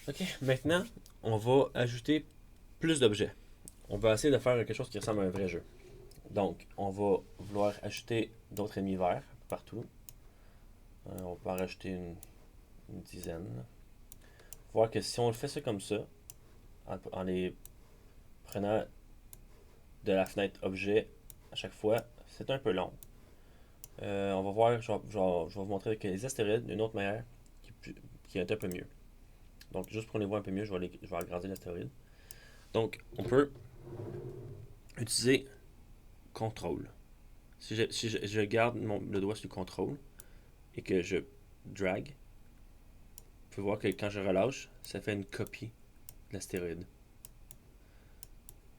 Ok, maintenant, on va ajouter plus d'objets. On va essayer de faire quelque chose qui ressemble à un vrai jeu. Donc, on va vouloir ajouter d'autres ennemis verts partout. On peut en rajouter une dizaine. Voir que si on le fait ça comme ça, en les prenant de la fenêtre objet à chaque fois, c'est un peu long. On va voir, je vais vous montrer avec les astéroïdes une autre manière qui est un peu mieux. Donc, juste pour les voir un peu mieux, je vais agrandir l'astéroïde. Donc, on peut utiliser contrôle. Si je garde le doigt sur le contrôle et que je drag, vous pouvez voir que quand je relâche, ça fait une copie de l'astéroïde.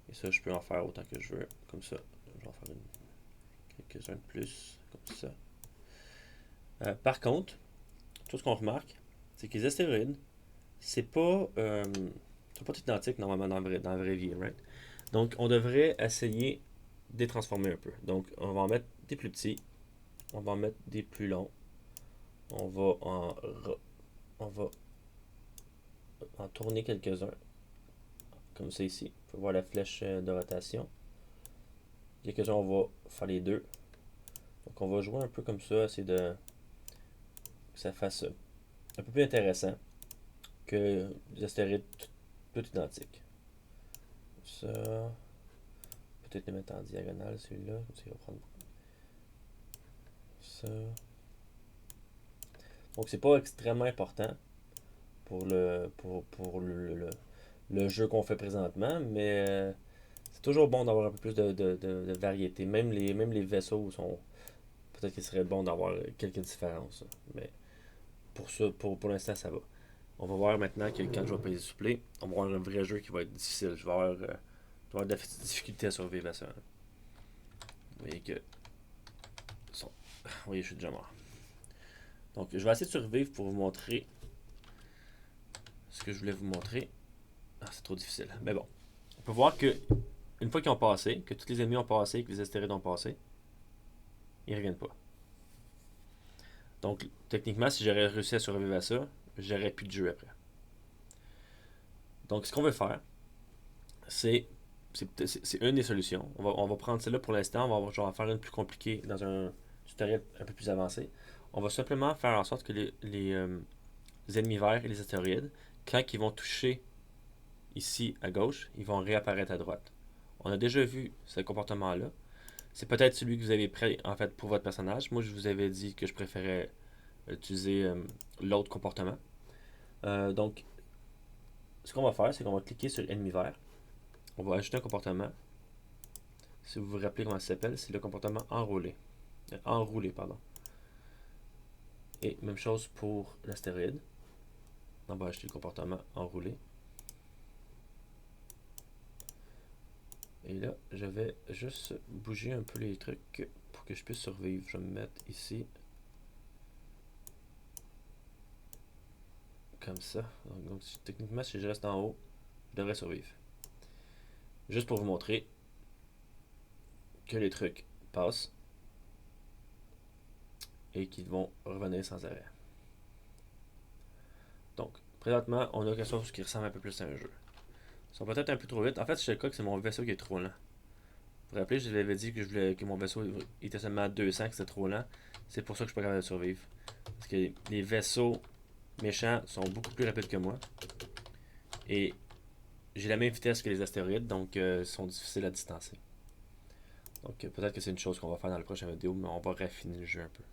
Et ça, je peux en faire autant que je veux. Comme ça, je vais en faire quelques-uns de plus. Comme ça. Par contre, tout ce qu'on remarque, c'est que les astéroïdes, c'est pas tout identique normalement dans la vraie vie, right? Donc, on devrait essayer de les transformer un peu. Donc, on va en mettre des plus petits, on va en mettre des plus longs, on va en, on va en tourner quelques-uns, comme ça ici. On peut voir la flèche de rotation. Quelques-uns, on va faire les deux. Donc, on va jouer un peu comme ça, essayer que ça fasse un peu plus intéressant que des astéroïdes tout identiques. Ça, peut-être les mettre en diagonale, celui-là. Ça va prendre ça. Donc, c'est pas extrêmement important pour le jeu qu'on fait présentement, mais c'est toujours bon d'avoir un peu plus de variété. Même les vaisseaux sont. Peut-être qu'il serait bon d'avoir quelques différences. Mais pour l'instant, ça va. On va voir maintenant que quand je vais payer supplé, on va avoir un vrai jeu qui va être difficile. Je vais avoir de la difficulté à survivre à ça. Vous voyez que. Vous voyez, je suis déjà mort. Donc, je vais essayer de survivre pour vous montrer ce que je voulais vous montrer. Ah, c'est trop difficile. Mais bon. On peut voir que une fois qu'ils ont passé, que tous les ennemis ont passé, que les astéroïdes ont passé, ils reviennent pas. Donc, techniquement, si j'aurais réussi à survivre à ça, j'aurais plus de jeu après. Donc, ce qu'on veut faire, c'est c'est une des solutions. On va prendre celle-là pour l'instant. On va faire une plus compliquée dans un tutoriel un peu plus avancé. On va simplement faire en sorte que les ennemis verts et les astéroïdes, quand ils vont toucher ici à gauche, ils vont réapparaître à droite. On a déjà vu ce comportement-là. C'est peut-être celui que vous avez pris en fait pour votre personnage. Moi, je vous avais dit que je préférais utiliser l'autre comportement. Donc, ce qu'on va faire, c'est qu'on va cliquer sur ennemi vert. On va ajouter un comportement. Si vous vous rappelez comment ça s'appelle, c'est le comportement enroulé. Enroulé, pardon. Et même chose pour l'astéroïde. On va ajouter le comportement enroulé. Et là, je vais juste bouger un peu les trucs pour que je puisse survivre. Je vais me mettre ici. Comme ça. Donc techniquement, si je reste en haut, je devrais survivre. Juste pour vous montrer que les trucs passent et qu'ils vont revenir sans arrêt. Donc, présentement, on a quelque chose qui ressemble un peu plus à un jeu. Ils sont peut-être un peu trop vite. En fait, c'est le cas que c'est mon vaisseau qui est trop lent. Vous vous rappelez, je vous avais dit que je voulais que mon vaisseau était seulement à 200, que c'était trop lent. C'est pour ça que je suis pas capable de survivre. Parce que les vaisseaux méchants sont beaucoup plus rapides que moi. Et j'ai la même vitesse que les astéroïdes, donc ils sont difficiles à distancer. Donc peut-être que c'est une chose qu'on va faire dans la prochaine vidéo, mais on va raffiner le jeu un peu.